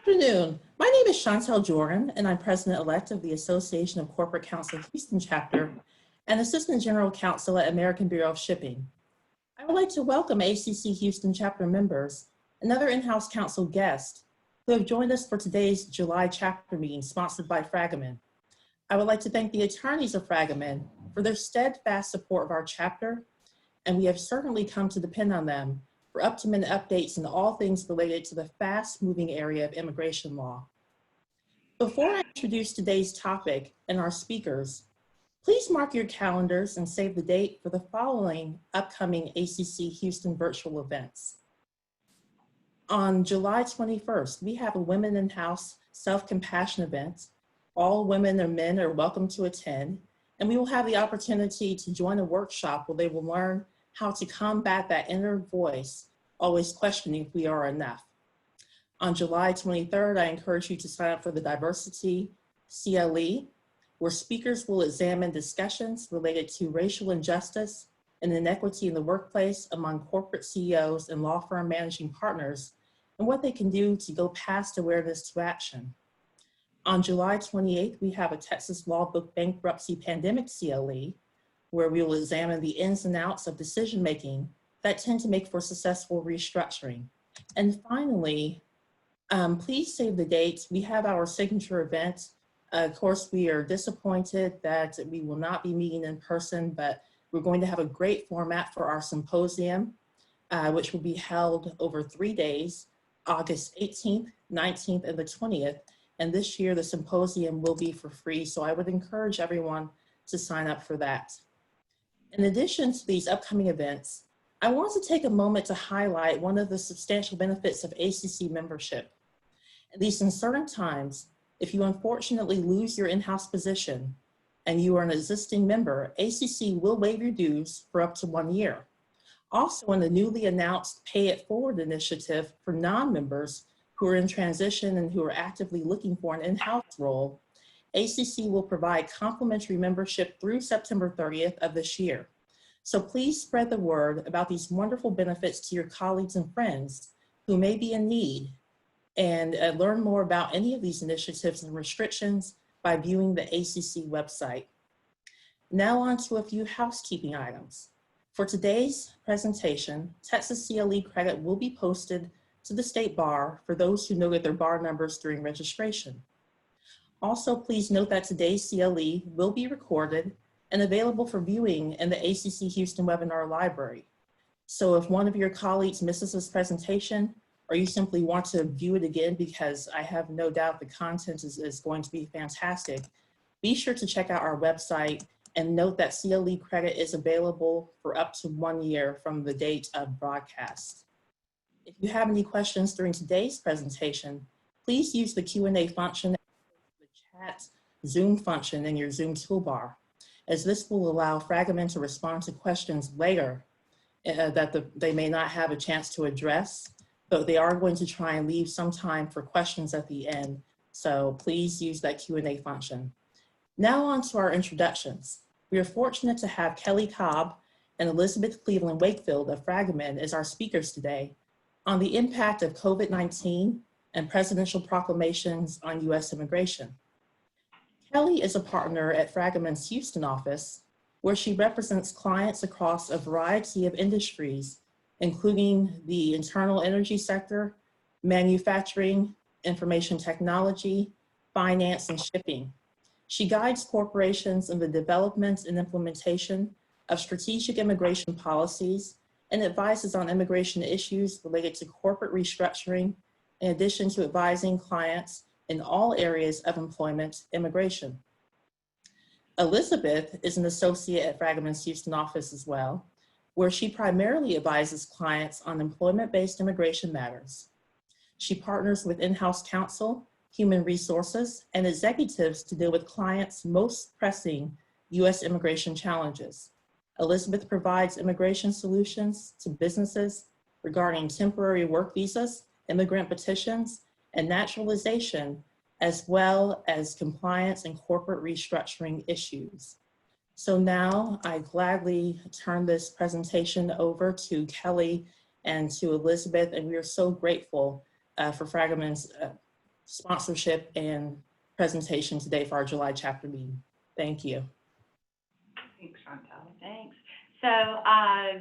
Afternoon. My name is Chantel Jordan, and I'm President-elect of the Association of Corporate Counsel Houston Chapter and Assistant General Counsel at American Bureau of Shipping. I would like to welcome ACC Houston Chapter members and other in-house counsel guests who have joined us for today's July chapter meeting sponsored by Fragaman. I would like to thank the attorneys of Fragaman for their steadfast support of our chapter, and we have certainly come to depend on them for up-to-minute updates in all things related to the fast-moving area of immigration law. Before I introduce today's topic and our speakers, please mark your calendars and save the date for the following upcoming ACC Houston virtual events. On July 21st, we have a Women in House Self-Compassion event. All women or men are welcome to attend, and we will have the opportunity to join a workshop where they will learn how to combat that inner voice, always questioning if we are enough. On July 23rd, I encourage you to sign up for the Diversity CLE, where speakers will examine discussions related to racial injustice and inequity in the workplace among corporate CEOs and law firm managing partners, and what they can do to go past awareness to action. On July 28th, we have a Texas Law Book Bankruptcy Pandemic CLE, where we will examine the ins and outs of decision-making that tend to make for successful restructuring. And finally, please save the dates. We have our signature event. Of course, we are disappointed that we will not be meeting in person, but we're going to have a great format for our symposium, which will be held over 3 days, August 18th, 19th, and the 20th. And this year, the symposium will be for free, so I would encourage everyone to sign up for that. In addition to these upcoming events, I want to take a moment to highlight one of the substantial benefits of ACC membership. At least in certain times, if you unfortunately lose your in-house position and you are an existing member, ACC will waive your dues for up to 1 year. Also, in the newly announced Pay It Forward initiative for non-members who are in transition and who are actively looking for an in-house role, ACC will provide complimentary membership through September 30th of this year. So please spread the word about these wonderful benefits to your colleagues and friends who may be in need, and learn more about any of these initiatives and restrictions by viewing the ACC website. Now on to a few housekeeping items. For today's presentation, Texas CLE credit will be posted to the State Bar for those who noted their bar numbers during registration. Also, please note that today's CLE will be recorded and available for viewing in the ACC Houston webinar library. So if one of your colleagues misses this presentation, or you simply want to view it again because I have no doubt the content is going to be fantastic, be sure to check out our website and note that CLE credit is available for up to 1 year from the date of broadcast. If you have any questions during today's presentation, please use the Q&A function, the chat Zoom function in your Zoom toolbar, as this will allow Fragaman to respond to questions later that they may not have a chance to address, but they are going to try and leave some time for questions at the end. So please use that Q&A function. Now on to our introductions. We are fortunate to have Kelly Cobb and Elizabeth Cleveland Wakefield of Fragaman as our speakers today on the impact of COVID-19 and presidential proclamations on U.S. immigration. Kelly is a partner at Fragaman's Houston office, where she represents clients across a variety of industries, including the internal energy sector, manufacturing, information technology, finance, and shipping. She guides corporations in the development and implementation of strategic immigration policies and advises on immigration issues related to corporate restructuring, in addition to advising clients in all areas of employment immigration. Elizabeth is an associate at Fragaman's Houston office as well, where she primarily advises clients on employment-based immigration matters. She partners with in-house counsel, human resources, and executives to deal with clients' most pressing U.S. immigration challenges. Elizabeth provides immigration solutions to businesses regarding temporary work visas, immigrant petitions, and naturalization, as well as compliance and corporate restructuring issues. So now I gladly turn this presentation over to Kelly and to Elizabeth, and we are so grateful for Fragaman's sponsorship and presentation today for our July chapter meeting. Thank you. Thanks, Chantel. Thanks. So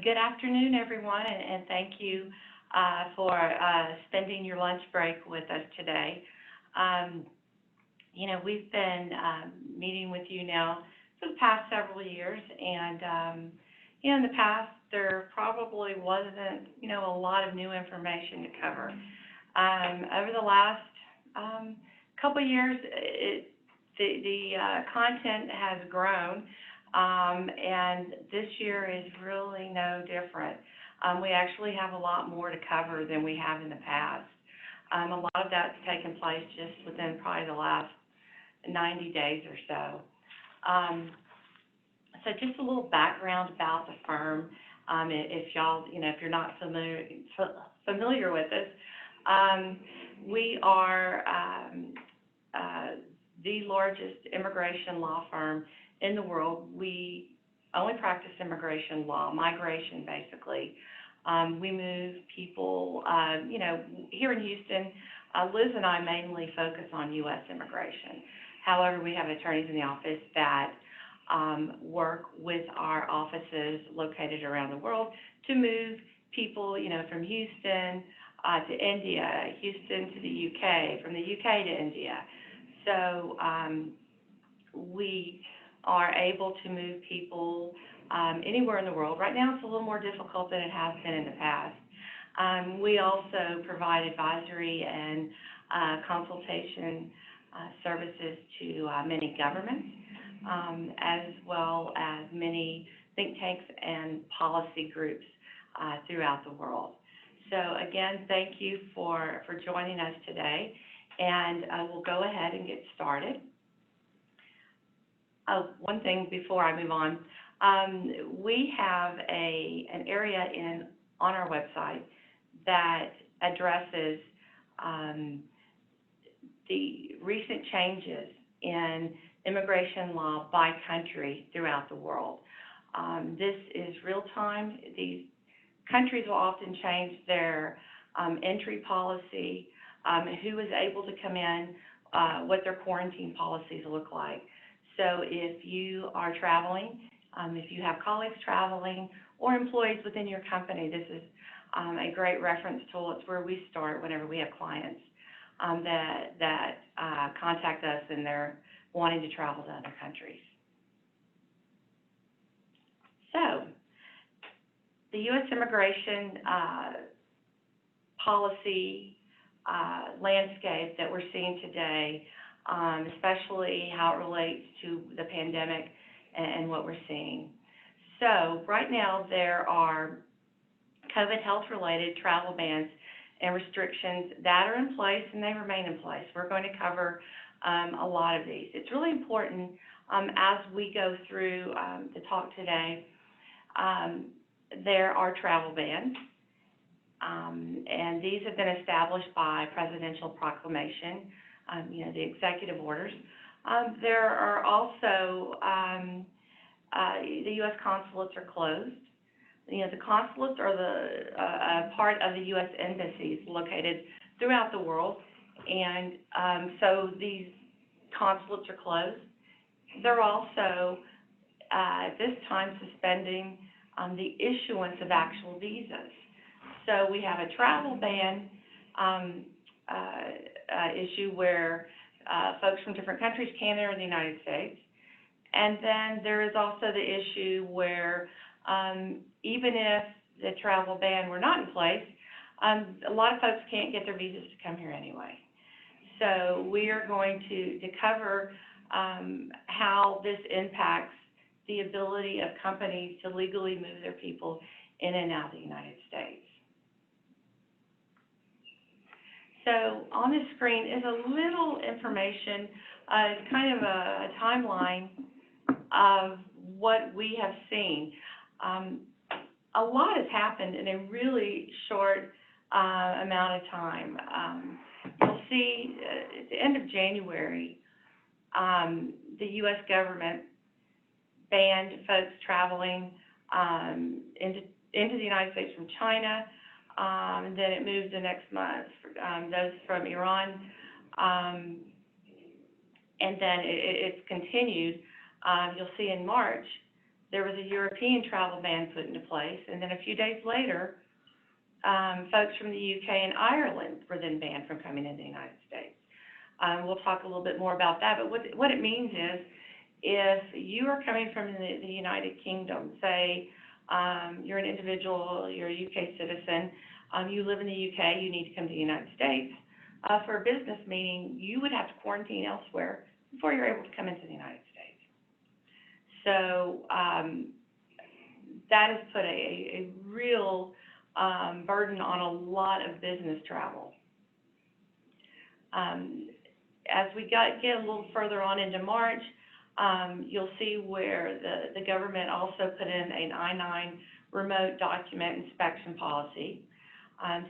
good afternoon, everyone, and thank you for spending your lunch break with us today. You know, we've been meeting with you now for the past several years, and you know, in the past, there probably wasn't, you know, a lot of new information to cover. Over the last couple of years, the content has grown, and this year is really no different. We actually have a lot more to cover than we have in the past. A lot of that's taken place just within probably the last 90 days or so. So just a little background about the firm. If y'all, you know, if you're not familiar with us, we are the largest immigration law firm in the world. We only practice immigration law, migration basically. We move people, you know, here in Houston, Liz and I mainly focus on U.S. immigration. However, we have attorneys in the office that work with our offices located around the world to move people, you know, from Houston to India, Houston to the UK, from the UK to India. So we are able to move people anywhere in the world. Right now it's a little more difficult than it has been in the past. We also provide advisory and consultation services to many governments, as well as many think tanks and policy groups throughout the world. So again, thank you for joining us today, and we'll go ahead and get started. One thing before I move on, we have an area on our website that addresses the recent changes in immigration law by country throughout the world. This is real time. These countries will often change their entry policy, who is able to come in, what their quarantine policies look like. So if you are traveling, if you have colleagues traveling or employees within your company, this is a great reference tool. It's where we start whenever we have clients that contact us and they're wanting to travel to other countries. So the U.S. immigration policy landscape that we're seeing today, especially how it relates to the pandemic and what we're seeing. So right now there are COVID health-related travel bans and restrictions that are in place, and they remain in place. We're going to cover a lot of these. It's really important as we go through the talk today. There are travel bans, and these have been established by presidential proclamation, you know, the executive orders. There are also, the U.S. consulates are closed. You know, the consulates are the part of the U.S. embassies located throughout the world, and so these consulates are closed. They're also, at this time, suspending the issuance of actual visas. So we have a travel ban issue where folks from different countries can enter the United States. And then there is also the issue where even if the travel ban were not in place, a lot of folks can't get their visas to come here anyway. So we are going to cover how this impacts the ability of companies to legally move their people in and out of the United States. So on the screen is a little information, kind of a timeline of what we have seen. A lot has happened in a really short amount of time. You'll see at the end of January, the U.S. government banned folks traveling into the United States from China, and then it moved the next month. Those from Iran, And then it's continued. You'll see in March, there was a European travel ban put into place, and then a few days later, folks from the UK and Ireland were then banned from coming into the United States. We'll talk a little bit more about that, but what it means is, if you are coming from the United Kingdom, say you're an individual, you're a UK citizen, you live in the UK, you need to come to the United States for a business meeting, you would have to quarantine elsewhere before you're able to come into the United States. So that has put a real burden on a lot of business travel. As we get a little further on into March, you'll see where the government also put in an I-9 remote document inspection policy.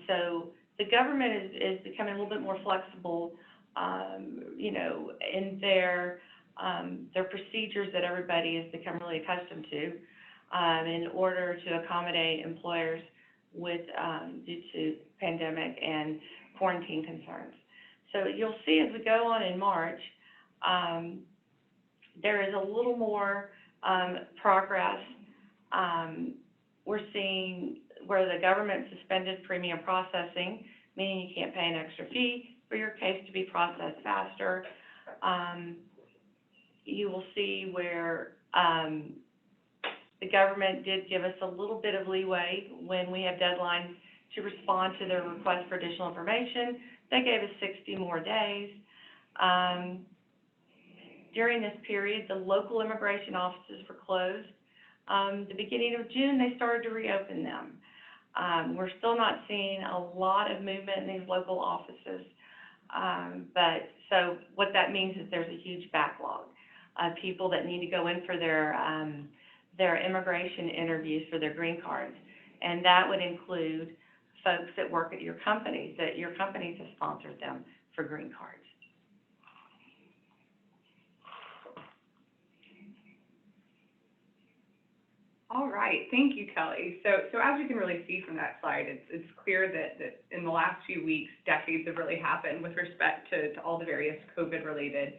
So the government is becoming a little bit more flexible, you know, in their procedures that everybody has become really accustomed to in order to accommodate employers with due to pandemic and quarantine concerns. So you'll see as we go on in March, there is a little more progress. We're seeing where the government suspended premium processing, meaning you can't pay an extra fee for your case to be processed faster. You will see where the government did give us a little bit of leeway when we have deadlines to respond to their request for additional information. They gave us 60 more days. During this period, the local immigration offices were closed. The beginning of June, they started to reopen them. We're still not seeing a lot of movement in these local offices. But so what that means is there's a huge backlog of people that need to go in for their immigration interviews for their green cards. And that would include folks that work at your companies, that your companies have sponsored them for green cards. All right, thank you, Kelly. So as you can really see from that slide, it's clear that in the last few weeks, decades have really happened with respect to all the various COVID-related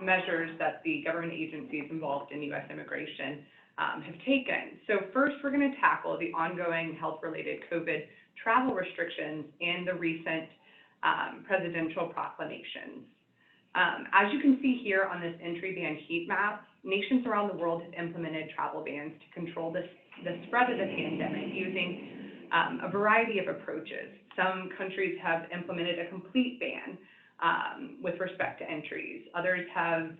measures that the government agencies involved in U.S. immigration have taken. So first, we're going to tackle the ongoing health-related COVID travel restrictions and the recent presidential proclamations. As you can see here on this entry ban heat map, nations around the world have implemented travel bans to control the spread of the pandemic using a variety of approaches. Some countries have implemented a complete ban with respect to entries. Others have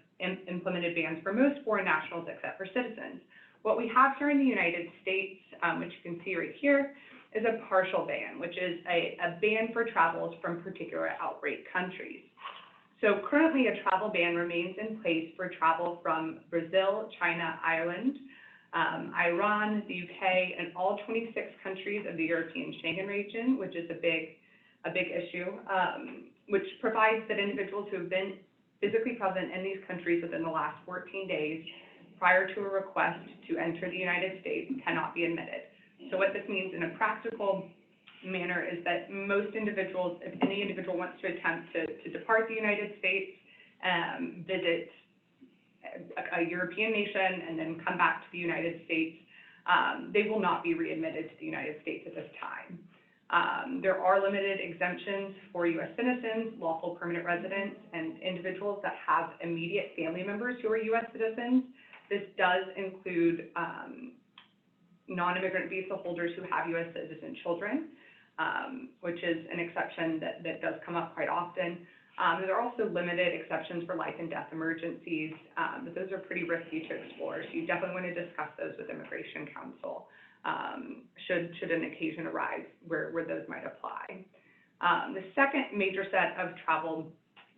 implemented bans for most foreign nationals except for citizens. What we have here in the United States, which you can see right here, is a partial ban, which is a ban for travels from particular outbreak countries. So currently a travel ban remains in place for travel from Brazil, China, Ireland, Iran, the UK, and all 26 countries of the European Schengen region, which is a big issue, which provides that individuals who have been physically present in these countries within the last 14 days prior to a request to enter the United States cannot be admitted. So what this means in a practical manner is that most individuals, if any individual wants to attempt to depart the United States, visit a European nation, and then come back to the United States, they will not be readmitted to the United States at this time. There are limited exemptions for U.S. citizens, lawful permanent residents, and individuals that have immediate family members who are U.S. citizens. This does include non-immigrant visa holders who have U.S. citizen children, which is an exception that does come up quite often. There are also limited exceptions for life and death emergencies, but those are pretty risky to explore, so you definitely want to discuss those with Immigration Counsel should an occasion arise where those might apply. The second major set of travel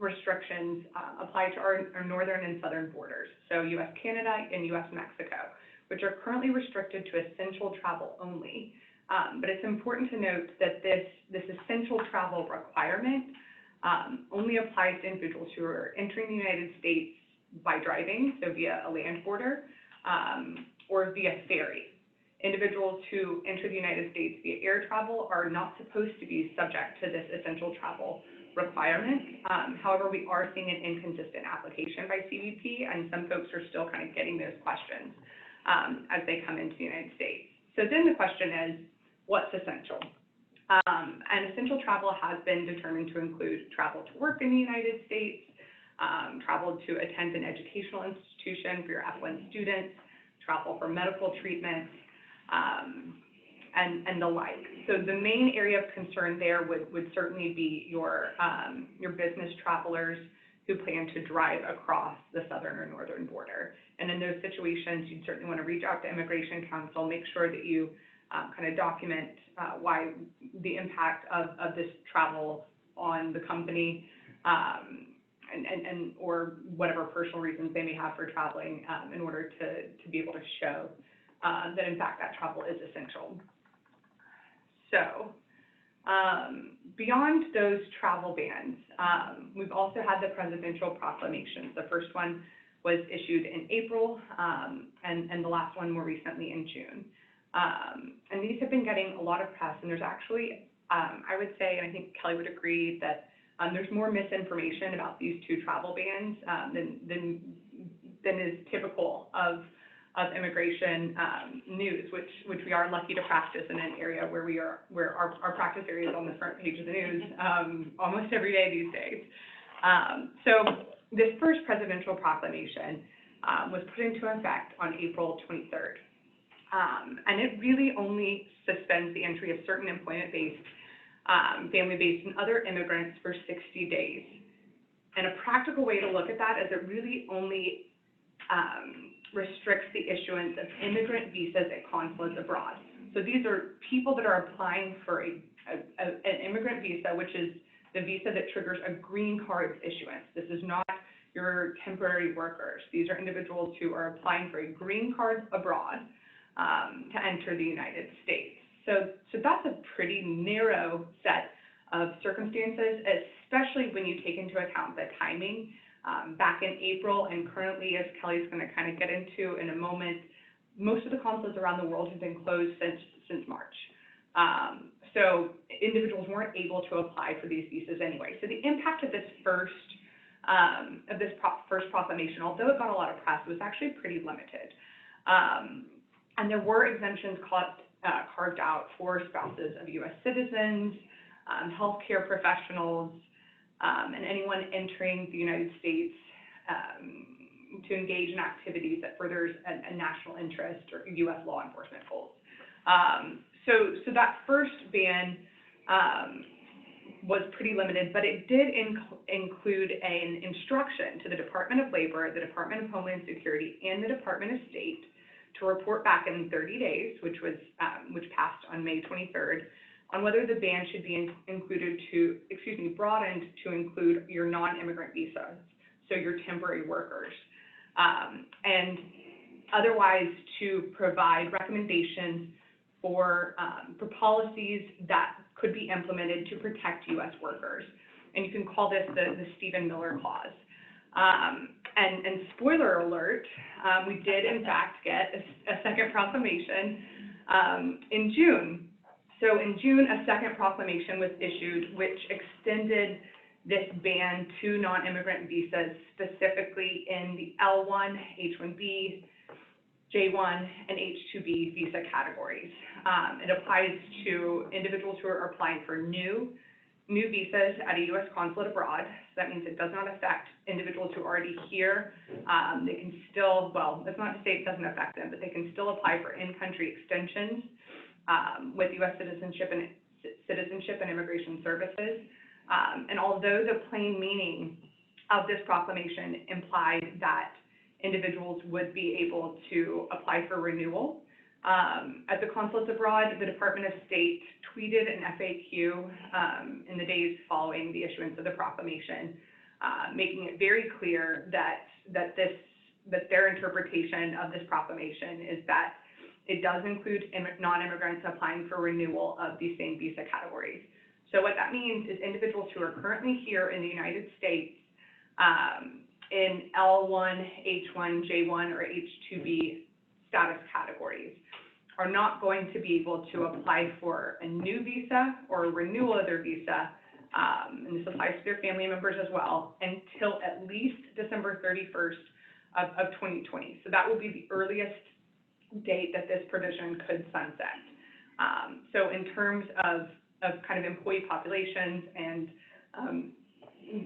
restrictions apply to our northern and southern borders, so U.S.-Canada and U.S.-Mexico, which are currently restricted to essential travel only. But it's important to note that this essential travel requirement only applies to individuals who are entering the United States by driving, so via a land border, or via ferry. Individuals who enter the United States via air travel are not supposed to be subject to this essential travel requirement. However, we are seeing an inconsistent application by CBP, and some folks are still kind of getting those questions as they come into the United States. So then the question is, what's essential? And essential travel has been determined to include travel to work in the United States, travel to attend an educational institution for your F1 students, travel for medical treatments, and the like. So the main area of concern there would certainly be your business travelers who plan to drive across the southern or northern border. And in those situations, you'd certainly want to reach out to Immigration Counsel, make sure that you kind of document why the impact of this travel on the company, and or whatever personal reasons they may have for traveling, in order to be able to show that in fact that travel is essential. So beyond those travel bans, we've also had the presidential proclamations. The first one was issued in April, and the last one more recently in June. And these have been getting a lot of press, and there's actually, I would say, and I think Kelly would agree, that there's more misinformation about these two travel bans than is typical of immigration news, which we are lucky to practice in an area where our practice area is on the front page of the news almost every day these days. So this first presidential proclamation was put into effect on April 23rd. And it really only suspends the entry of certain employment-based, family-based, and other immigrants for 60 days. And a practical way to look at that is it really only restricts the issuance of immigrant visas at consulates abroad. So these are people that are applying for an immigrant visa, which is the visa that triggers a green card issuance. This is not your temporary workers. These are individuals who are applying for a green card abroad to enter the United States. So that's a pretty narrow set of circumstances, especially when you take into account the timing. Back in April and currently, as Kelly's going to kind of get into in a moment, most of the consulates around the world have been closed since March. So individuals weren't able to apply for these visas anyway. So the impact of this first proclamation, although it got a lot of press, was actually pretty limited. And there were exemptions carved out for spouses of U.S. citizens, healthcare professionals, and anyone entering the United States to engage in activities that furthers a national interest or U.S. law enforcement goals. So that first ban was pretty limited, but it did include an instruction to the Department of Labor, the Department of Homeland Security, and the Department of State to report back in 30 days, which passed on May 23rd, on whether the ban should be broadened to include your non-immigrant visas, so your temporary workers, and otherwise to provide recommendations for policies that could be implemented to protect U.S. workers. And you can call this the Stephen Miller Clause. And spoiler alert, we did in fact get a second proclamation in June. So in June, a second proclamation was issued which extended this ban to non-immigrant visas, specifically in the L1, H1B, J1, and H2B visa categories. It applies to individuals who are applying for new visas at a U.S. consulate abroad. So that means it does not affect individuals who are already here. They can still, well, it's not to say it doesn't affect them, but they can still apply for in-country extensions with U.S. Citizenship and Immigration Services. And although the plain meaning of this proclamation implied that individuals would be able to apply for renewal, at the consulates abroad, the Department of State tweeted an FAQ in the days following the issuance of the proclamation, making it very clear that their interpretation of this proclamation is that it does include non-immigrants applying for renewal of these same visa categories. So what that means is individuals who are currently here in the United States in L1, H1, J1, or H2B status categories are not going to be able to apply for a new visa or a renewal of their visa and this applies to their family members as well, until at least December 31st of 2020. So that will be the earliest date that this provision could sunset. So in terms of kind of employee populations and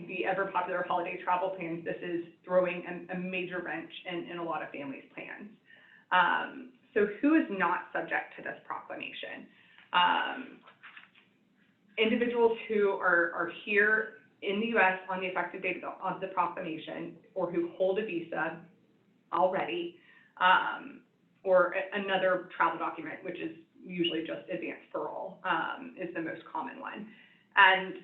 the ever popular holiday travel plans, this is throwing a major wrench in a lot of families' plans. So who is not subject to this proclamation? Individuals who are here in the U.S. on the effective date of the proclamation, or who hold a visa already, or another travel document, which is usually just advance parole, is the most common one. And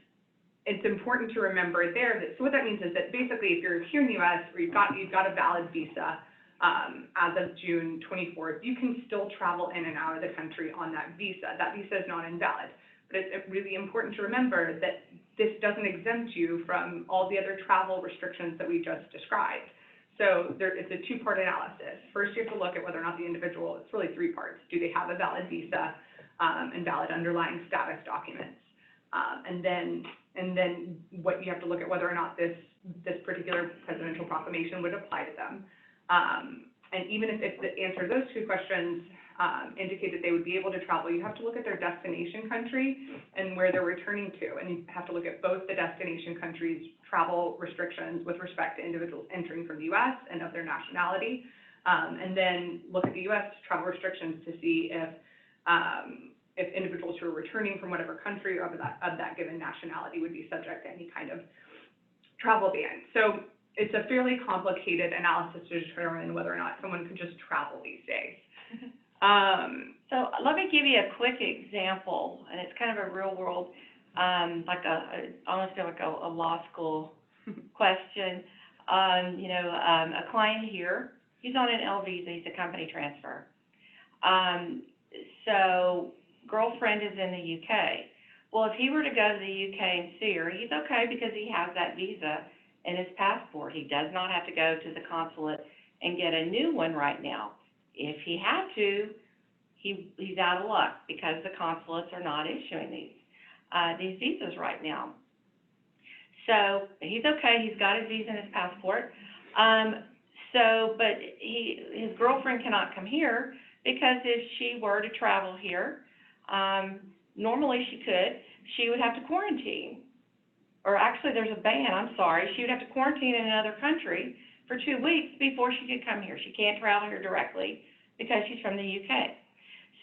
it's important to remember there that, so what that means is that basically if you're here in the U.S. or you've got a valid visa as of June 24th, you can still travel in and out of the country on that visa. That visa is not invalid. But it's really important to remember that this doesn't exempt you from all the other travel restrictions that we just described. So it's a two-part analysis. First, you have to look at whether or not the individual, it's really three parts. Do they have a valid visa and valid underlying status documents? And then what you have to look at whether or not this particular presidential proclamation would apply to them. And even if the answer to those two questions indicate that they would be able to travel, you have to look at their destination country and where they're returning to. And you have to look at both the destination country's travel restrictions with respect to individuals entering from the U.S. and of their nationality, and then look at the U.S. travel restrictions to see if individuals who are returning from whatever country or of that given nationality would be subject to any kind of travel ban. So it's a fairly complicated analysis to determine whether or not someone could just travel these days. So let me give you a quick example, and it's kind of a real world, almost like a law school question. A client here, he's on an L visa, he's a company transfer. So girlfriend is in the UK. Well, if he were to go to the UK and see her, he's okay because he has that visa in his passport. He does not have to go to the consulate and get a new one right now. If he had to, he's out of luck because the consulates are not issuing these visas right now. So he's okay. He's got his visa and his passport. But his girlfriend cannot come here because if she were to travel here, normally she could. She would have to quarantine. Or actually, there's a ban. I'm sorry. She would have to quarantine in another country for 2 weeks before she could come here. She can't travel here directly because she's from the UK.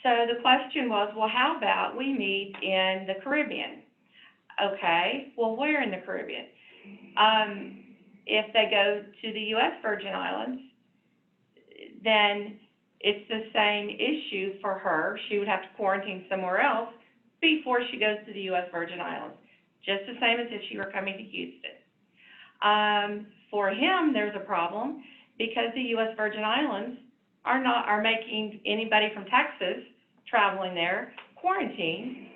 So the question was, well, how about we meet in the Caribbean? Okay, well, where in the Caribbean? If they go to the U.S. Virgin Islands, then it's the same issue for her. She would have to quarantine somewhere else before she goes to the U.S. Virgin Islands, just the same as if she were coming to Houston. For him, there's a problem because the U.S. Virgin Islands are making anybody from Texas traveling there quarantine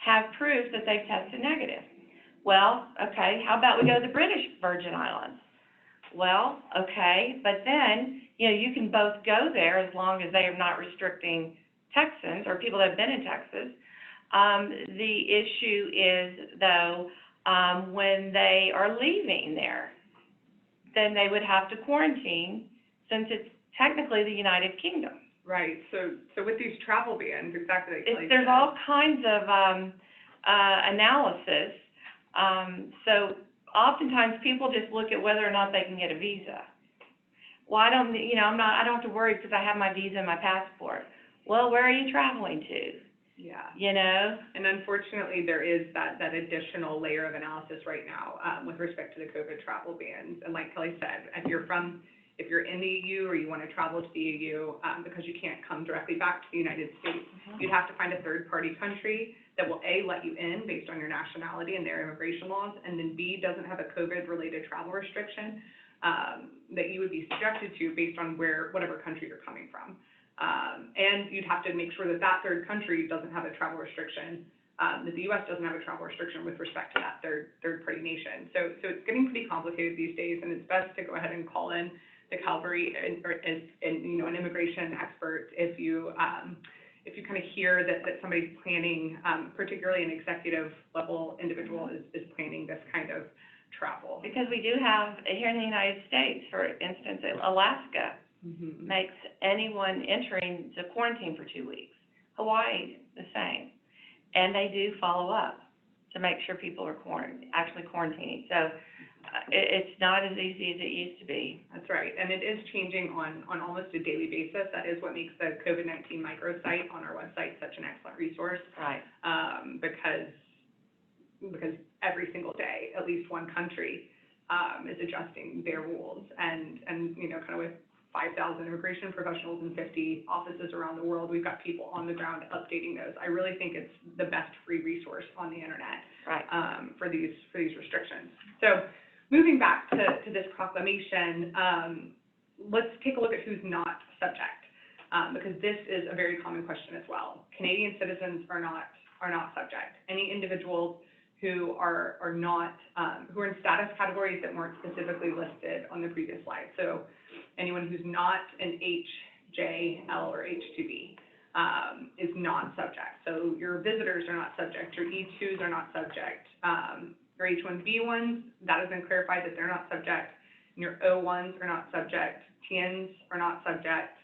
have proof that they've tested negative. Well, okay, how about we go to the British Virgin Islands? Well, okay, but then, you can both go there as long as they are not restricting Texans or people that have been in Texas. The issue is, though, when they are leaving there, then they would have to quarantine since it's technically the United Kingdom. Right. So with these travel bans, exactly like there's all kinds of analysis. So oftentimes people just look at whether or not they can get a visa. Well, I don't have to worry because I have my visa and my passport. Well, where are you traveling to? Yeah. And unfortunately, there is that additional layer of analysis right now with respect to the COVID travel bans. And like Kelly said, if you're in the EU or you want to travel to the EU because you can't come directly back to the United States, you'd have to find a third-party country that will, A, let you in based on your nationality and their immigration laws, and then B, doesn't have a COVID-related travel restriction that you would be subjected to based on whatever country you're coming from. And you'd have to make sure that third country doesn't have a travel restriction, that the U.S. doesn't have a travel restriction with respect to that third-party nation. So it's getting pretty complicated these days, and it's best to go ahead and call in the Calvary and an immigration expert if if you kind of hear that somebody's planning, particularly an executive level individual is planning this kind of travel. Because we do have, here in the United States, for instance, Alaska Mm-hmm. makes anyone entering the quarantine for 2 weeks. Hawaii, the same. And they do follow up to make sure people are actually quarantining. So it's not as easy as it used to be. That's right, and it is changing on almost a daily basis. That is what makes the COVID-19 microsite on our website such an excellent resource. Right. Because every single day, at least one country is adjusting their rules, and kind of with 5,000 immigration professionals in 50 offices around the world, we've got people on the ground updating those. I really think it's the best free resource on the internet. Right. For these restrictions. So moving back to this proclamation, let's take a look at who's not subject, because this is a very common question as well. Canadian citizens are not subject. Any individuals who are not who are in status categories that weren't specifically listed on the previous slide. So anyone who's not an H, J, L, or H2B is not subject. So your visitors are not subject. Your E2s are not subject. Your H1B1s, that has been clarified that they're not subject. And your O1s are not subject. TNs are not subject.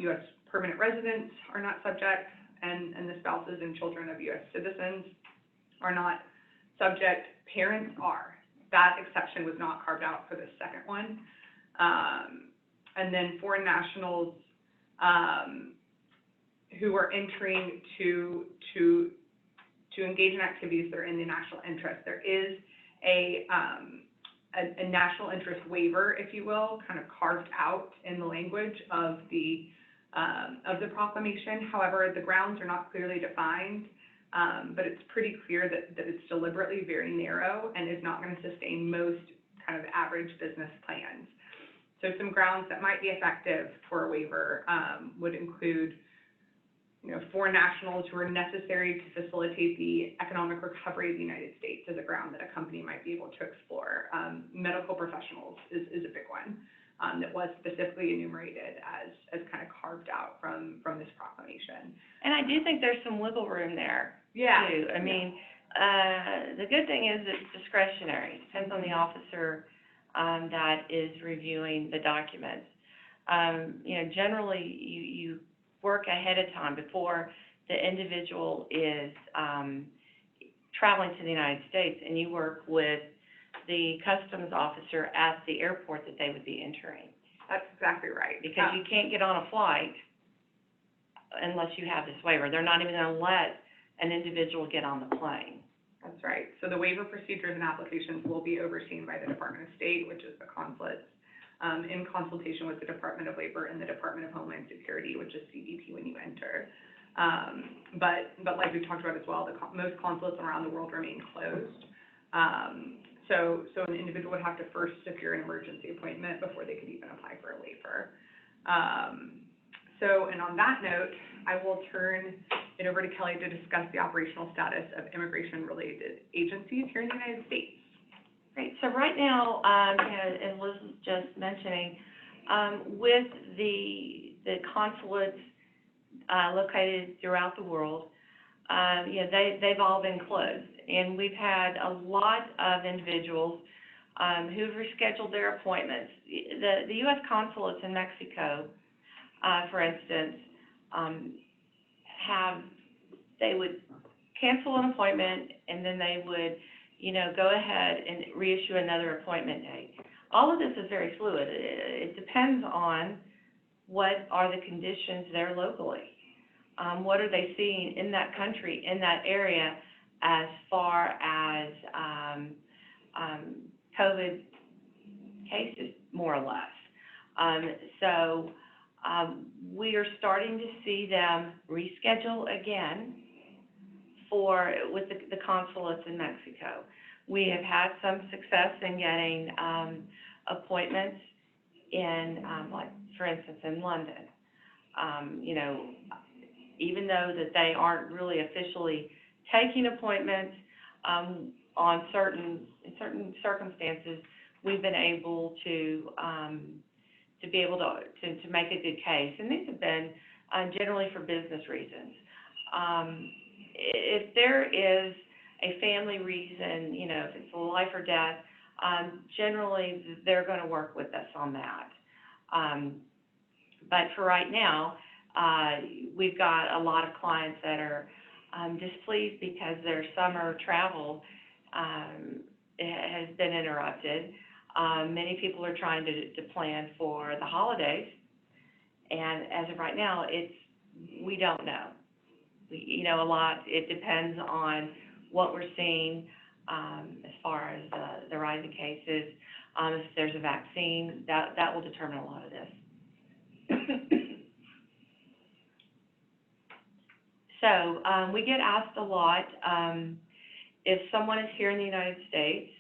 U.S. permanent residents are not subject. And the spouses and children of U.S. citizens are not subject. Parents are. That exception was not carved out for the second one. And then foreign nationals who are entering to engage in activities that are in the national interest. There is a national interest waiver, if you will, kind of carved out in the language of the proclamation. However, the grounds are not clearly defined, but it's pretty clear that it's deliberately very narrow and is not going to sustain most kind of average business plans. So some grounds that might be effective for a waiver would include, foreign nationals who are necessary to facilitate the economic recovery of the United States as a ground that a company might be able to explore. Medical professionals is a big one that was specifically enumerated as kind of carved out from this proclamation. And I do think there's some wiggle room there, Yeah. too. I mean, the good thing is it's discretionary. It depends on the officer that is reviewing the documents. Generally, you work ahead of time before the individual is traveling to the United States, and you work with the customs officer at the airport that they would be entering. That's exactly right. Because you can't get on a flight unless you have this waiver. They're not even going to let an individual get on the plane. That's right. So the waiver procedures and applications will be overseen by the Department of State, which is the consulates, in consultation with the Department of Labor and the Department of Homeland Security, which is CBP when you enter. But like we talked about as well, most consulates around the world remain closed. So an individual would have to first secure an emergency appointment before they could even apply for a waiver. And on that note, I will turn it over to Kelly to discuss the operational status of immigration-related agencies here in the United States. Great. So right now, as Liz was just mentioning, with the consulates located throughout the world, they've all been closed. And we've had a lot of individuals who've rescheduled their appointments. The U.S. consulates in Mexico, for instance, they would cancel an appointment, and then they would, go ahead and reissue another appointment date. All of this is very fluid. It depends on what are the conditions there locally. What are they seeing in that country, in that area, as far as COVID cases, more or less. So we are starting to see them reschedule again with the consulates in Mexico. We have had some success in getting appointments in, like, for instance, in London. Even though that they aren't really officially taking appointments, in certain circumstances, we've been able to be able to make a good case. And these have been generally for business reasons. If there is a family reason, you know, if it's a life or death, generally they're going to work with us on that. But for right now, we've got a lot of clients that are displeased because their summer travel has been interrupted. Many people are trying to plan for the holidays, and as of right now, we don't know. You know, it depends on what we're seeing as far as the rising cases. If there's a vaccine, that will determine a lot of this. So we get asked a lot if someone is here in the United States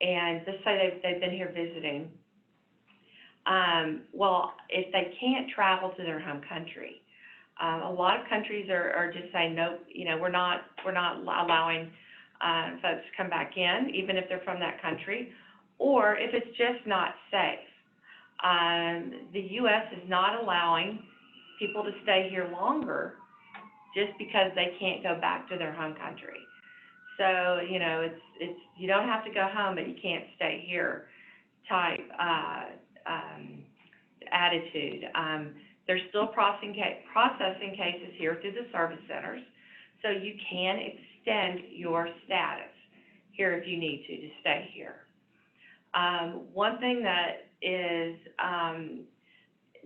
and let's say they've been here visiting, well, if they can't travel to their home country, a lot of countries are just saying, nope, you know, we're not allowing folks to come back in, even if they're from that country, or if it's just not safe. The U.S. is not allowing people to stay here longer just because they can't go back to their home country. So, you know, it's you don't have to go home, but you can't stay here type attitude. They're still processing cases here through the service centers, so you can extend your status here if you need to stay here. One thing that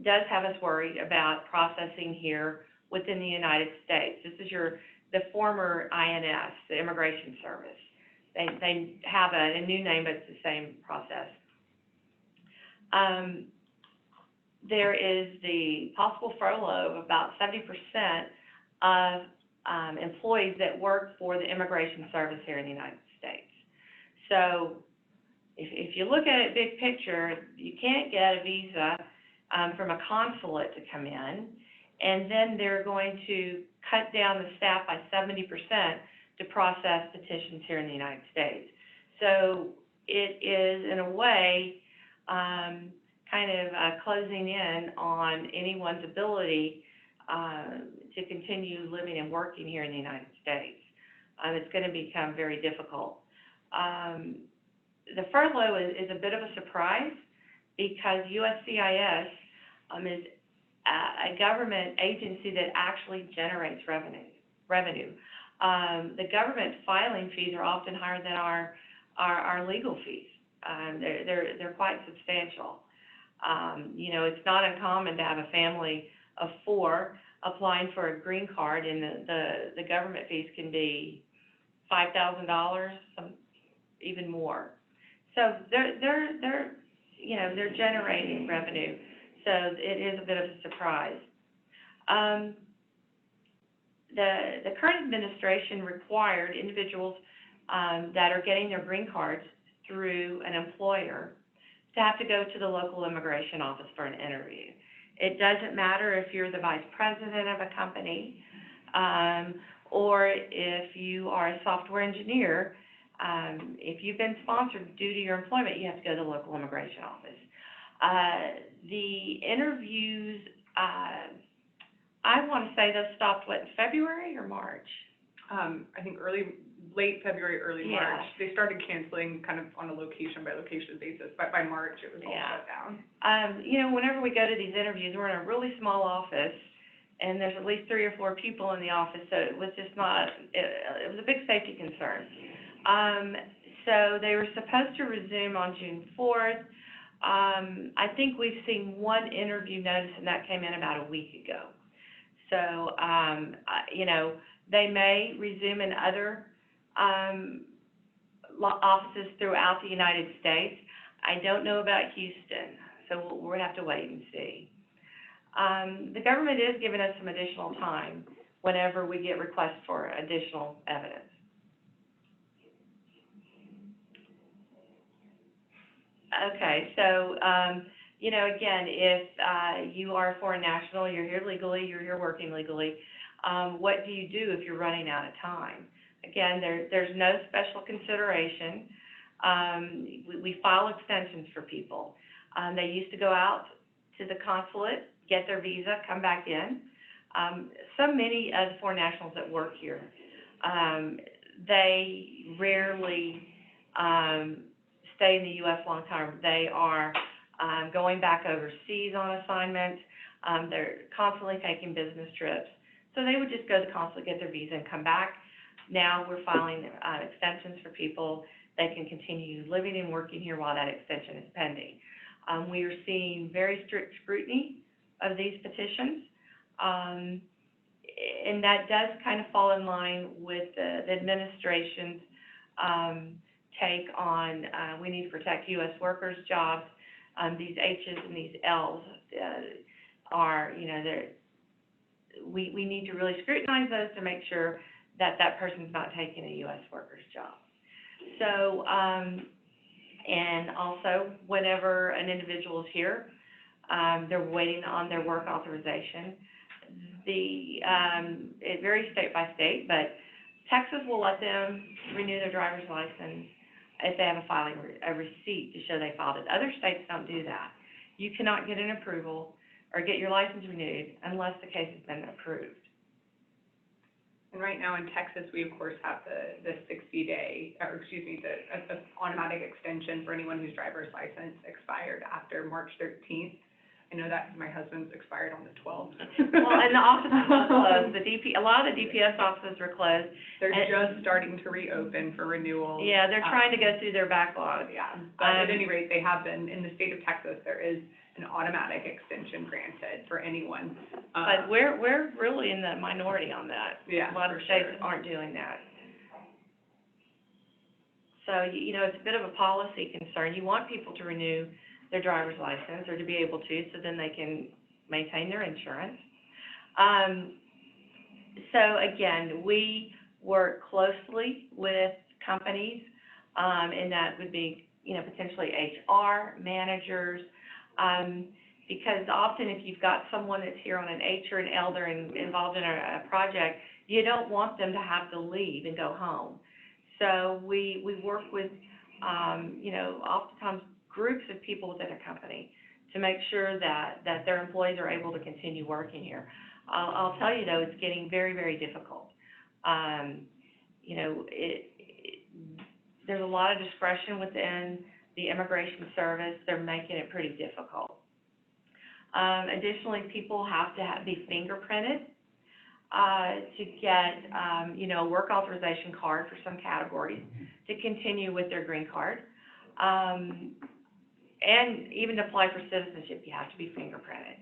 does have us worried about processing here within the United States. This is the former INS, the Immigration Service. They have a new name, but it's the same process. There is the possible furlough of about 70% of employees that work for the Immigration Service here in the United States. So if you look at it big picture, you can't get a visa from a consulate to come in, and then they're going to cut down the staff by 70% to process petitions here in the United States. So it is, in a way, kind of closing in on anyone's ability to continue living and working here in the United States. It's going to become very difficult. The furlough is a bit of a surprise because USCIS is a government agency that actually generates revenue. The government filing fees are often higher than our legal fees. They're quite substantial. You know, it's not uncommon to have a family of 4 applying for a green card, and the government fees can be $5,000, even more. So they're generating revenue. So it is a bit of a surprise. The current administration required individuals that are getting their green cards through an employer to have to go to the local immigration office for an interview. It doesn't matter if you're the vice president of a company or if you are a software engineer. If you've been sponsored due to your employment, you have to go to the local immigration office. The interviews, I want to say those stopped, what, in February or March? I think late February, early March. They started canceling kind of on a location-by-location basis, but by March it was all shut down. You know, whenever we go to these interviews, we're in a really small office, and there's at least 3 or 4 people in the office, so it was just not, it was a big safety concern. So they were supposed to resume on June 4th. I think we've seen one interview notice, and that came in about a week ago. So, you know, they may resume in other offices throughout the United States. I don't know about Houston, so we'll have to wait and see. The government is giving us some additional time whenever we get requests for additional evidence. Okay, so, you know, again, if you are a foreign national, you're here legally, you're here working legally, what do you do if you're running out of time? Again, there's no special consideration. We file extensions for people. They used to go out to the consulate, get their visa, come back in. Many of the foreign nationals that work here, they rarely stay in the U.S. long term. They are going back overseas on assignment. They're constantly taking business trips. So they would just go to the consulate, get their visa, and come back. Now we're filing extensions for people. They can continue living and working here while that extension is pending. We are seeing very strict scrutiny of these petitions. And that does kind of fall in line with the administration's take on we need to protect U.S. workers' jobs. These H's and these L's are, we need to really scrutinize those to make sure that that person's not taking a U.S. worker's job. So, and also, whenever an individual is here, they're waiting on their work authorization. It varies state by state, but Texas will let them renew their driver's license if they have a receipt to show they filed it. Other states don't do that. You cannot get an approval or get your license renewed unless the case has been approved. And right now in Texas, we of course have the 60-day, or excuse me, the automatic extension for anyone whose driver's license expired after March 13th. I know that my husband's expired on the 12th. Well, and the offices were closed. A lot of the DPS offices were closed. They're just starting to reopen for renewals. Yeah, they're trying to go through their backlog. Yeah, but at any rate, they have been, in the state of Texas, there is an automatic extension granted for anyone. But we're really in the minority on that. Yeah, a lot of states aren't doing that. So, it's a bit of a policy concern. You want people to renew their driver's license or to be able to, so then they can maintain their insurance. So again, we work closely with companies, and that would be, potentially HR, managers, because often if you've got someone that's here on an H or an L, they're involved in a project, you don't want them to have to leave and go home. So we work with, oftentimes groups of people within a company to make sure that their employees are able to continue working here. I'll tell you though, it's getting very, very difficult. There's a lot of discretion within the Immigration Service. They're making it pretty difficult. Additionally, people have to be fingerprinted to get, a work authorization card for some categories to continue with their green card. And even to apply for citizenship, you have to be fingerprinted.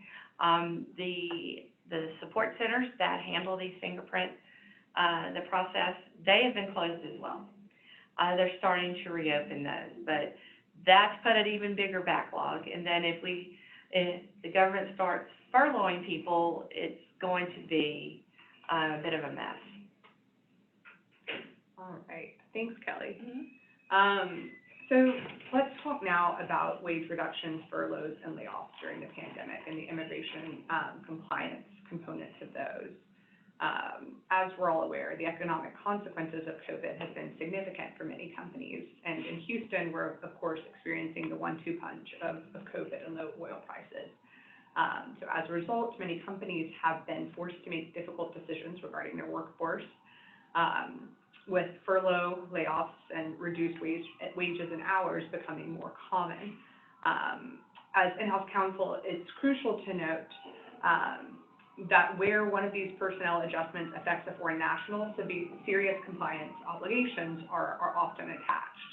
The support centers that handle these fingerprint, the process, they have been closed as well. They're starting to reopen those, but that's put an even bigger backlog. And then if the government starts furloughing people, it's going to be a bit of a mess. All right, thanks, Kelly. Mm-hmm. So let's talk now about wage reductions, furloughs, and layoffs during the pandemic and the immigration compliance components of those. As we're all aware, the economic consequences of COVID have been significant for many companies. And in Houston, we're, of course, experiencing the 1-2 punch of COVID and low oil prices. So as a result, many companies have been forced to make difficult decisions regarding their workforce. With furlough, layoffs, and reduced wages and hours becoming more common. As in-house counsel, it's crucial to note that where one of these personnel adjustments affects a foreign national, serious compliance obligations are often attached.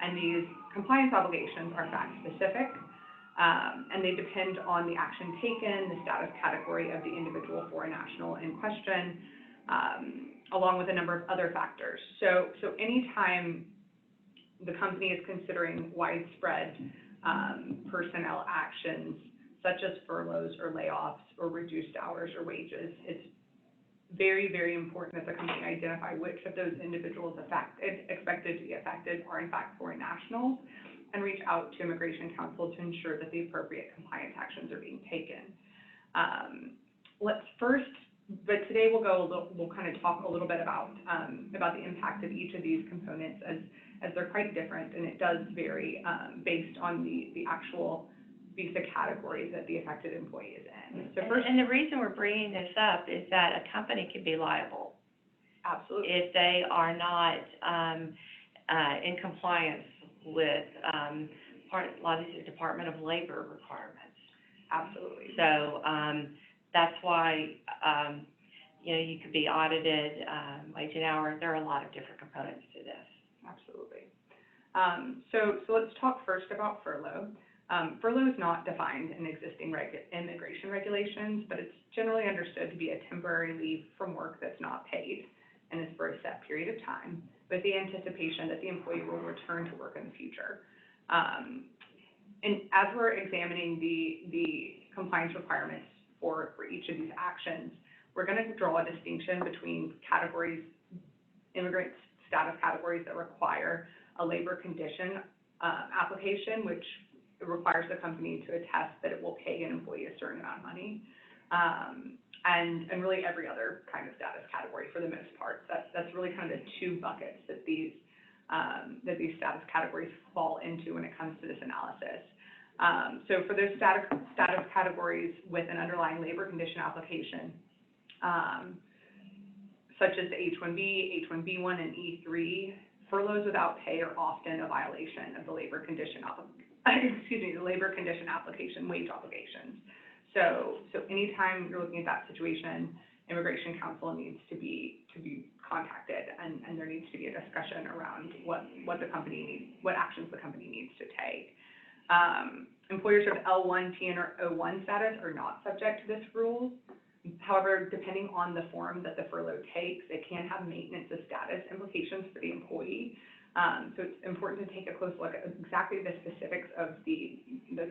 And these compliance obligations are fact-specific, and they depend on the action taken, the status category of the individual foreign national in question, along with a number of other factors. So anytime the company is considering widespread personnel actions, such as furloughs or layoffs or reduced hours or wages, it's very, very important that the company identify which of those individuals expected to be affected are in fact foreign nationals, and reach out to Immigration Counsel to ensure that the appropriate compliance actions are being taken. But today we'll kind of talk a little bit about the impact of each of these components as they're quite different, and it does vary based on the actual visa category that the affected employee is in. So And, first, and the reason we're bringing this up is that a company could be liable absolutely. if they are not, in compliance with, a lot of these Department of Labor requirements. Absolutely. So, that's why, you could be audited, wage and hours. There are a lot of different components to this. Absolutely. So let's talk first about furlough. Furlough is not defined in existing immigration regulations, but it's generally understood to be a temporary leave from work that's not paid and is for a set period of time, with the anticipation that the employee will return to work in the future. And as we're examining the compliance requirements for each of these actions, we're going to draw a distinction between categories, immigrant status categories that require a labor condition application, which requires the company to attest that it will pay an employee a certain amount of money, and really every other kind of status category for the most part. That's really kind of the two buckets that these status categories fall into when it comes to this analysis. So for those status categories with an underlying labor condition application, such as the H-1B, H-1B1, and E-3, furloughs without pay are often a violation of the labor condition application wage obligations. So anytime you're looking at that situation, Immigration Counsel needs to be contacted, and there needs to be a discussion around what actions the company needs to take. Employers with L1, TN, or O1 status are not subject to this rule. However, depending on the form that the furlough takes, it can have maintenance of status implications for the employee. So it's important to take a close look at exactly the specifics of the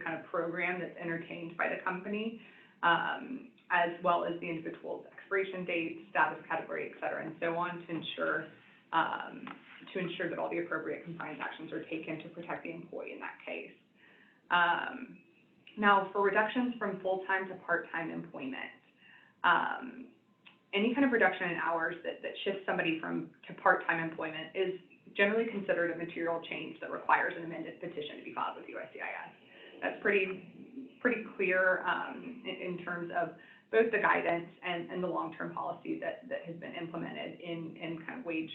kind of program that's entertained by the company, as well as the individual's expiration date, status category, et cetera, and so on, to ensure that all the appropriate compliance actions are taken to protect the employee in that case. Now, for reductions from full-time to part-time employment, any kind of reduction in hours that shifts somebody to part-time employment is generally considered a material change that requires an amended petition to be filed with USCIS. That's pretty clear in terms of both the guidance and the long-term policy that has been implemented in kind of wage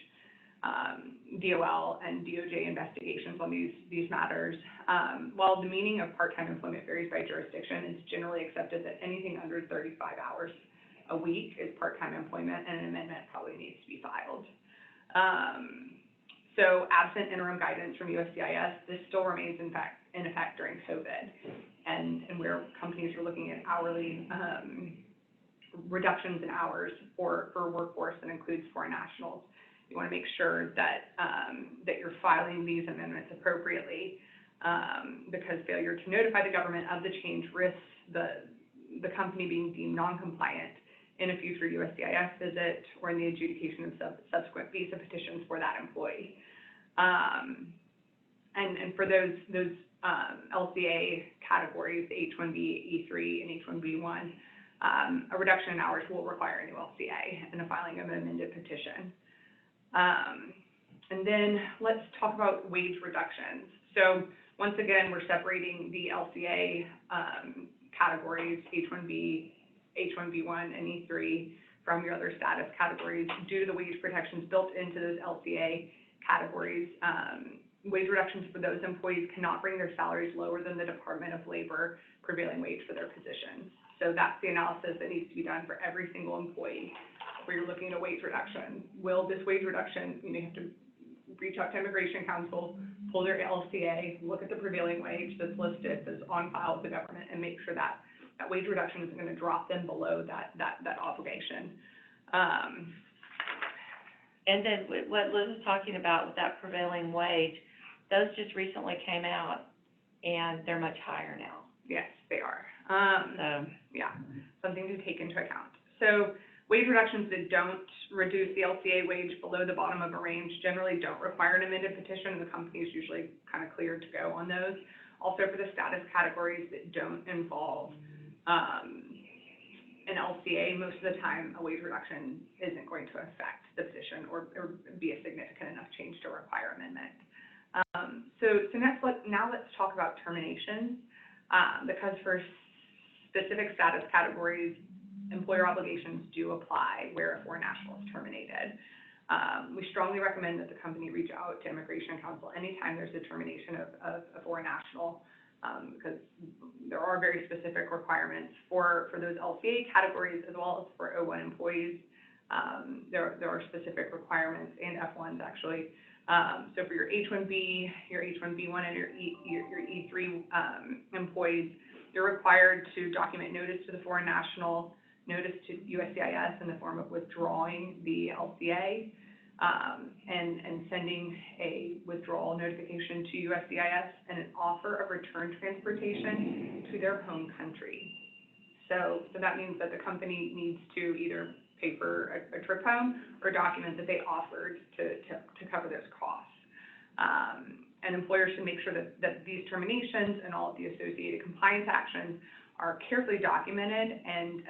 DOL and DOJ investigations on these matters. While the meaning of part-time employment varies by jurisdiction, it's generally accepted that anything under 35 hours a week is part-time employment, and an amendment probably needs to be filed. So absent interim guidance from USCIS, this still remains in effect during COVID, and where companies are looking at hourly reductions in hours for workforce that includes foreign nationals. You want to make sure that you're filing these amendments appropriately, because failure to notify the government of the change risks the company being deemed non-compliant in a future USCIS visit or in the adjudication of subsequent visa petitions for that employee. And for those LCA categories, H-1B, E-3, and H-1B1, a reduction in hours will require a new LCA and the filing of an amended petition. And then let's talk about wage reductions. So once again, we're separating the LCA categories, H-1B, H-1B1, and E-3 from your other status categories due to the wage protections built into those LCA categories. Wage reductions for those employees cannot bring their salaries lower than the Department of Labor prevailing wage for their positions. So that's the analysis that needs to be done for every single employee where you're looking at a wage reduction. Will this wage reduction, you have to reach out to Immigration Counsel, pull their LCA, look at the prevailing wage that's listed, that's on file with the government, and make sure that that wage reduction isn't going to drop them below that obligation. And then what Liz is talking about with that prevailing wage, those just recently came out, and they're much higher now. Yes, they are. So Yeah, something to take into account. So wage reductions that don't reduce the LCA wage below the bottom of a range generally don't require an amended petition. The company is usually kind of cleared to go on those. Also, for the status categories that don't involve an LCA, most of the time a wage reduction isn't going to affect the petition or be a significant enough change to require amendment. So now let's talk about termination. because for specific status categories, employer obligations do apply where a foreign national is terminated. We strongly recommend that the company reach out to Immigration Counsel anytime there's a termination of a foreign national, because there are very specific requirements for those LCA categories as well as for O1 employees. There are specific requirements, and F1s actually. So for your H-1B, your H-1B1, and your E3 employees, you're required to document notice to the foreign national, notice to USCIS in the form of withdrawing the LCA, and sending a withdrawal notification to USCIS and an offer of return transportation to their home country. So that means that the company needs to either pay for a trip home or document that they offered to cover those costs. And employers should make sure that these terminations and all of the associated compliance actions are carefully documented, and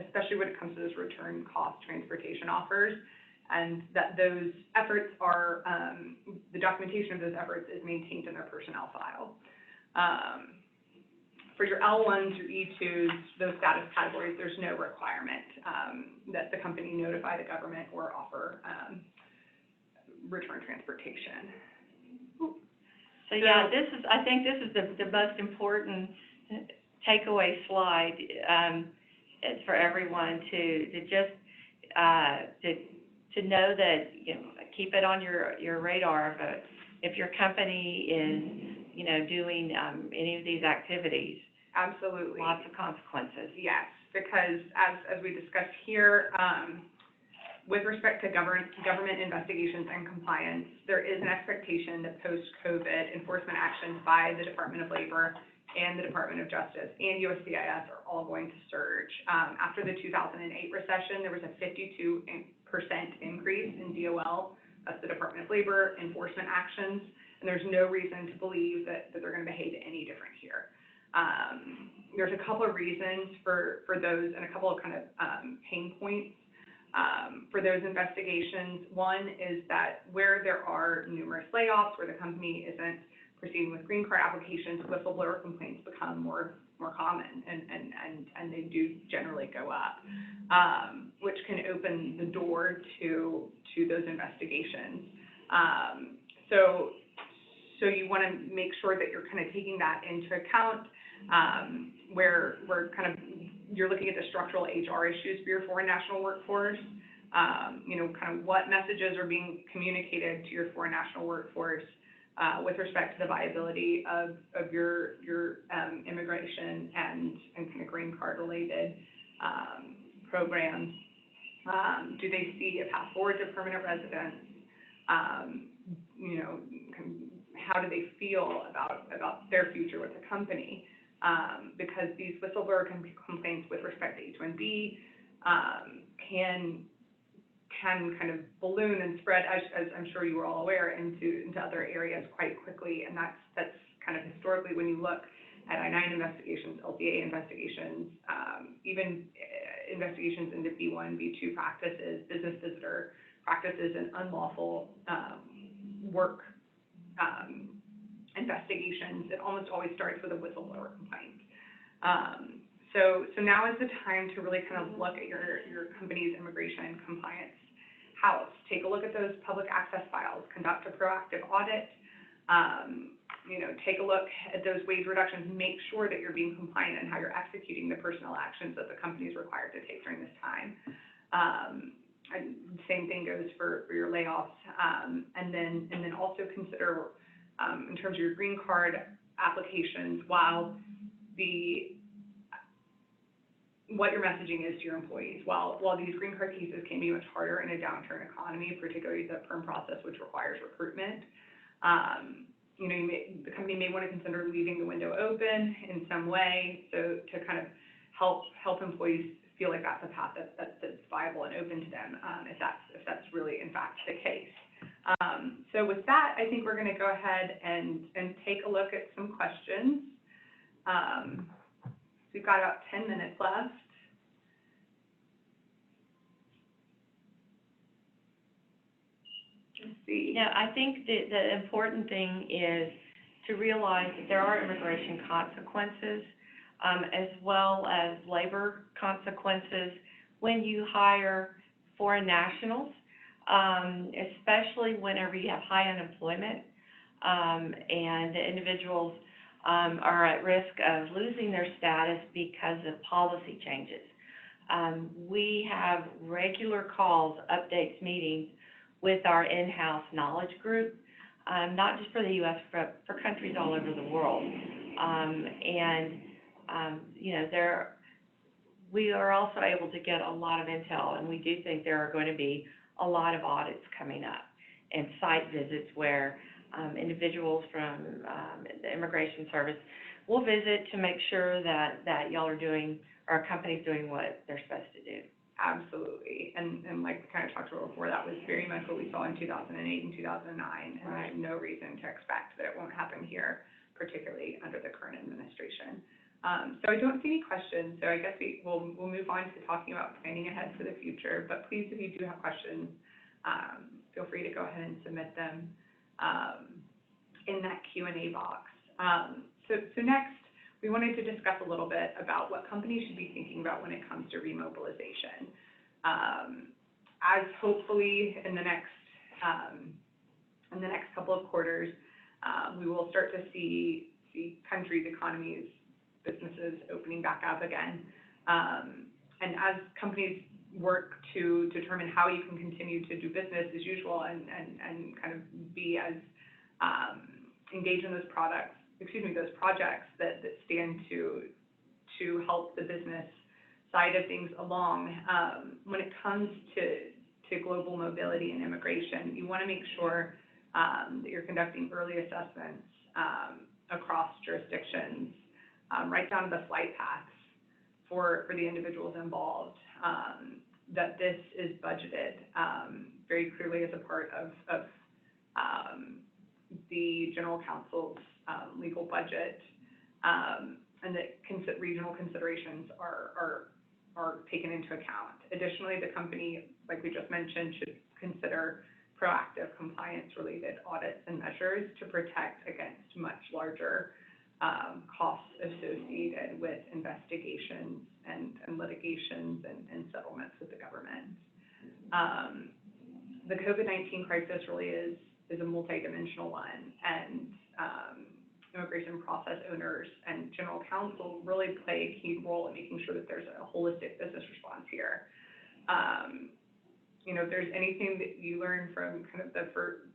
especially when it comes to those return cost transportation offers, and that those efforts are, the documentation of those efforts is maintained in their personnel file. For your L1s, your E2s, those status categories, there's no requirement that the company notify the government or offer return transportation. So yeah, I think this is the most important takeaway slide for everyone to just to know that, keep it on your radar. But if your company is, doing any of these activities, Absolutely. Lots of consequences. Yes, because as we discussed here, with respect to government investigations and compliance, there is an expectation that post-COVID enforcement actions by the Department of Labor and the Department of Justice and USCIS are all going to surge. After the 2008 recession, there was a 52% increase in DOL, that's the Department of Labor, enforcement actions, and there's no reason to believe that they're going to behave any different here. There's a couple of reasons for those and a couple of kind of pain points for those investigations. One is that where there are numerous layoffs, where the company isn't proceeding with green card applications, whistleblower complaints become more common, and they do generally go up, which can open the door to those investigations. So you want to make sure that you're kind of taking that into account, where kind of you're looking at the structural HR issues for your foreign national workforce, kind of what messages are being communicated to your foreign national workforce with respect to the viability of your immigration and kind of green card related programs. Do they see a path forward to permanent residence? How do they feel about their future with the company? Because these whistleblower complaints with respect to H-1B can kind of balloon and spread, as I'm sure you were all aware, into other areas quite quickly. And that's kind of historically, when you look at I-9 investigations, LCA investigations, even investigations into B1, B2 practices, business visitor practices, and unlawful work investigations, it almost always starts with a whistleblower complaint. So now is the time to really kind of look at your company's immigration and compliance house. Take a look at those public access files, conduct a proactive audit, take a look at those wage reductions, make sure that you're being compliant and how you're executing the personnel actions that the company is required to take during this time. And same thing goes for your layoffs, and then also consider in terms of your green card applications, what your messaging is to your employees. While these green card cases can be much harder in a downturn economy, particularly the perm process, which requires recruitment, the company may want to consider leaving the window open in some way, so to kind of help employees feel like that's a path that's viable and open to them, if that's really in fact the case. So with that, I think we're going to go ahead and take a look at some questions. We've got about 10 minutes left. Let's see. I think the important thing is to realize that there are immigration consequences, as well as labor consequences when you hire foreign nationals, especially whenever you have high unemployment, and the individuals are at risk of losing their status because of policy changes. We have regular calls, updates, meetings with our in-house knowledge group, not just for the U.S., but for countries all over the world. We are also able to get a lot of intel, and we do think there are going to be a lot of audits coming up and site visits where individuals from the Immigration Service will visit to make sure that y'all are doing, or our company's doing what they're supposed to do. Absolutely. And like we kind of talked about before, that was very much what we saw in 2008 and 2009. And Right. There's no reason to expect that it won't happen here, particularly under the current administration. So I don't see any questions. So I guess we'll move on to talking about planning ahead for the future. But please, if you do have questions, feel free to go ahead and submit them in that Q&A box. So next, we wanted to discuss a little bit about what companies should be thinking about when it comes to remobilization. As hopefully in the next couple of quarters, we will start to see countries, economies, businesses opening back up again. And as companies work to determine how you can continue to do business as usual and kind of be as engaged in those projects that stand to help the business side of things along. When it comes to global mobility and immigration, you want to make sure that you're conducting early assessments across jurisdictions, right down to the flight paths for the individuals involved, that this is budgeted very clearly as a part of the General Counsel's legal budget, and that regional considerations are taken into account. Additionally, the company, like we just mentioned, should consider proactive compliance-related audits and measures to protect against much larger costs associated with investigations and litigations and settlements with the government. The COVID-19 crisis really is a multidimensional one, and immigration process owners and general counsel really play a key role in making sure that there's a holistic business response here. If there's anything that you learned from kind of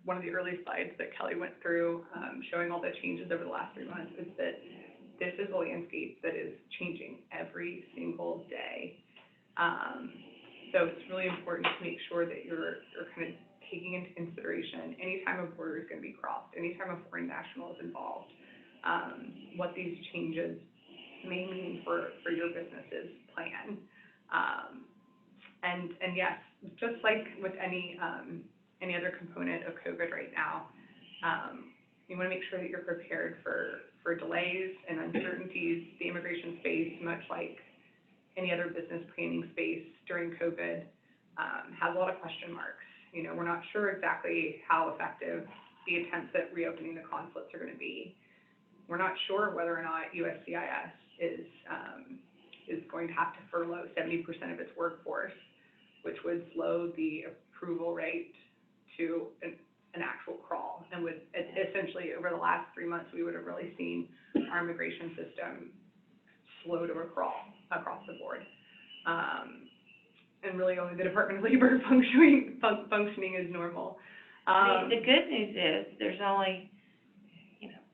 one of the early slides that Kelly went through, showing all the changes over the last 3 months, is that this is a landscape that is changing every single day. So it's really important to make sure that you're kind of taking into consideration anytime a border is going to be crossed, anytime a foreign national is involved, what these changes may mean for your business's plan. And yes, just like with any other component of COVID right now, you want to make sure that you're prepared for delays and uncertainties. The immigration space, much like any other business planning space during COVID, has a lot of question marks. We're not sure exactly how effective the attempts at reopening the consulates are going to be. We're not sure whether or not USCIS is going to have to furlough 70% of its workforce, which would slow the approval rate to an actual crawl, and would essentially, over the last 3 months, we would have really seen our immigration system slow to a crawl across the board. And really only the Department of Labor functioning as normal. The good news is there's only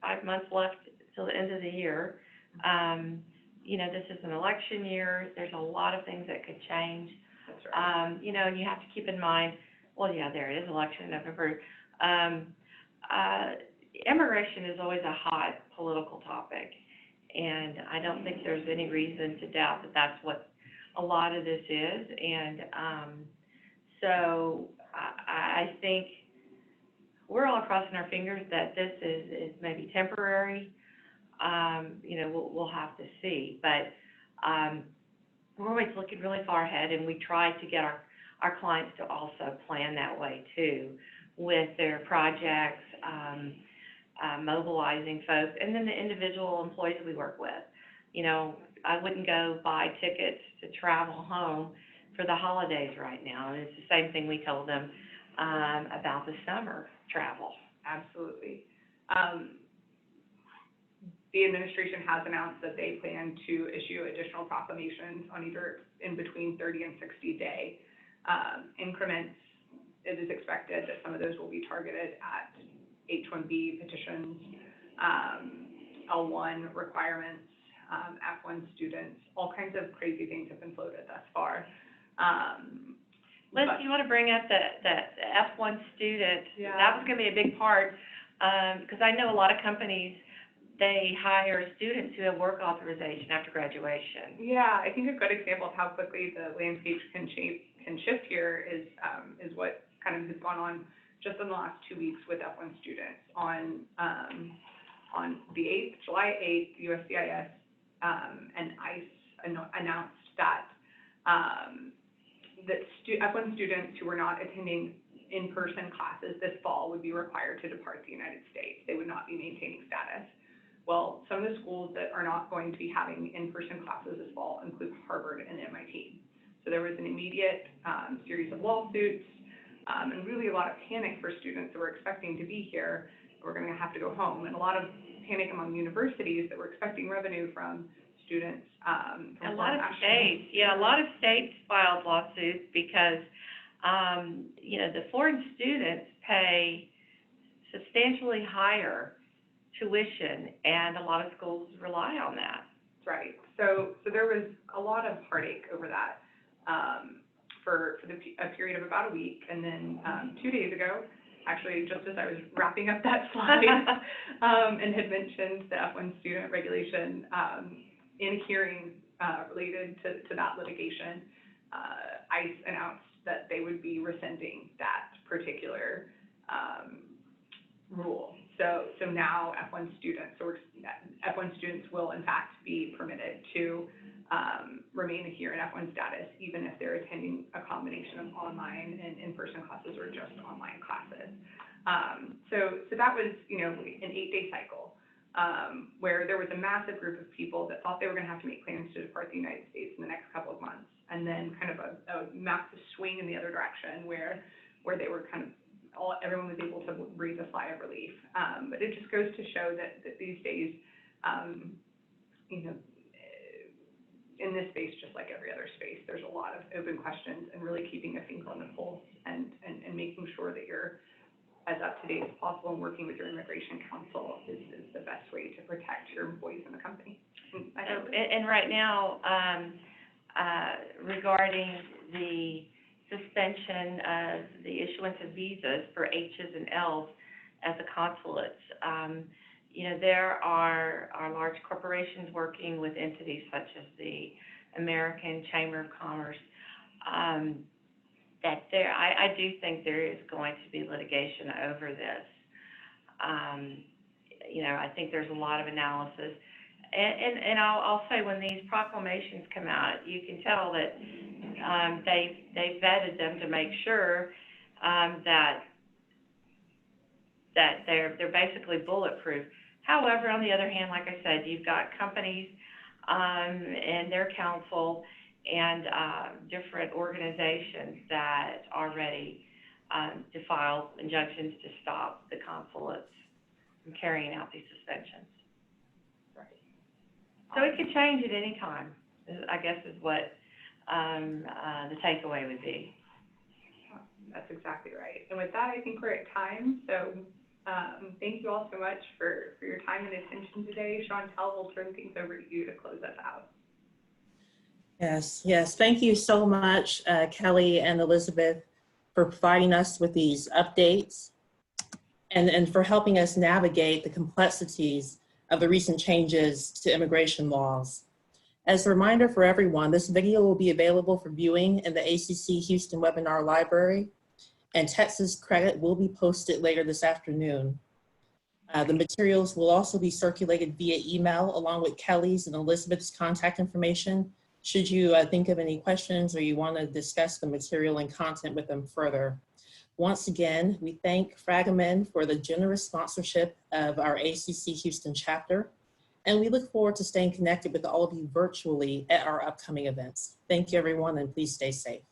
5 months left till the end of the year. This is an election year. There's a lot of things that could change. That's right. And you have to keep in mind, well, yeah, there it is, election in November. Immigration is always a hot political topic, and I don't think there's any reason to doubt that that's what a lot of this is. And so I think we're all crossing our fingers that this is maybe temporary. We'll have to see, but we're always looking really far ahead, and we try to get our clients to also plan that way too with their projects. mobilizing folks, and then the individual employees we work with. You know, I wouldn't go buy tickets to travel home for the holidays right now. And it's the same thing we told them about the summer travel. Absolutely. The administration has announced that they plan to issue additional proclamations on either in between 30 and 60-day increments. It is expected that some of those will be targeted at H-1B petitions, L1 requirements, F1 students. All kinds of crazy things have been floated thus far. Liz, do you want to bring up the F1 student? Yeah. That was going to be a big part, because I know a lot of companies, they hire students who have work authorization after graduation. Yeah, I think a good example of how quickly the landscape can shift here is what kind of has gone on just in the last 2 weeks with F1 students. On the 8th, July 8th, USCIS and ICE announced that F1 students who were not attending in-person classes this fall would be required to depart the United States. They would not be maintaining status. Well, some of the schools that are not going to be having in-person classes this fall include Harvard and MIT. So there was an immediate series of lawsuits and really a lot of panic for students that were expecting to be here. We're going to have to go home, and a lot of panic among universities that were expecting revenue from students. A lot of states filed lawsuits because, you know, the foreign students pay substantially higher tuition, and a lot of schools rely on that. That's right. So there was a lot of heartache over that for a period of about a week, and then 2 days ago, actually, just as I was wrapping up that slide, and had mentioned the F1 student regulation in a hearing related to that litigation, ICE announced that they would be rescinding that particular rule. So now F1 students will in fact be permitted to remain here in F1 status, even if they're attending a combination of online and in-person classes or just online classes. So that was, you know, an 8-day cycle where there was a massive group of people that thought they were going to have to make plans to depart the United States in the next couple of months, and then kind of a massive swing in the other direction where they were kind of everyone was able to breathe a sigh of relief. But it just goes to show that these days, you know, in this space, just like every other space, there's a lot of open questions, and really keeping a finger on the pulse and making sure that you're as up to date as possible and working with your immigration counsel is the best way to protect your employees in the company. And right now, regarding the suspension of the issuance of visas for H's and L's at the consulates, you know, there are large corporations working with entities such as the American Chamber of Commerce, that I do think there is going to be litigation over this. You know, I think there's a lot of analysis. And I'll say, when these proclamations come out, you can tell that they vetted them to make sure that they're basically bulletproof. However, on the other hand, like I said, you've got companies and their counsel and different organizations that are ready to file injunctions to stop the consulates from carrying out these suspensions. So it could change at any time, I guess, is what the takeaway would be. That's exactly right. And with that, I think we're at time. So thank you all so much for your time and attention today. Chantel, we'll turn things over to you to close us out. Yes. Thank you so much, Kelly and Elizabeth, for providing us with these updates and for helping us navigate the complexities of the recent changes to immigration laws. As a reminder for everyone, this video will be available for viewing in the ACC Houston Webinar Library, and Texas credit will be posted later this afternoon. The materials will also be circulated via email along with Kelly's and Elizabeth's contact information, should you think of any questions or you want to discuss the material and content with them further. Once again, we thank Fragamen for the generous sponsorship of our ACC Houston chapter, and we look forward to staying connected with all of you virtually at our upcoming events. Thank you, everyone, and please stay safe.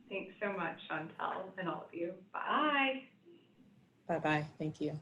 Thanks so much, Chantel, and all of you. Bye. Bye. Bye-bye. Thank you.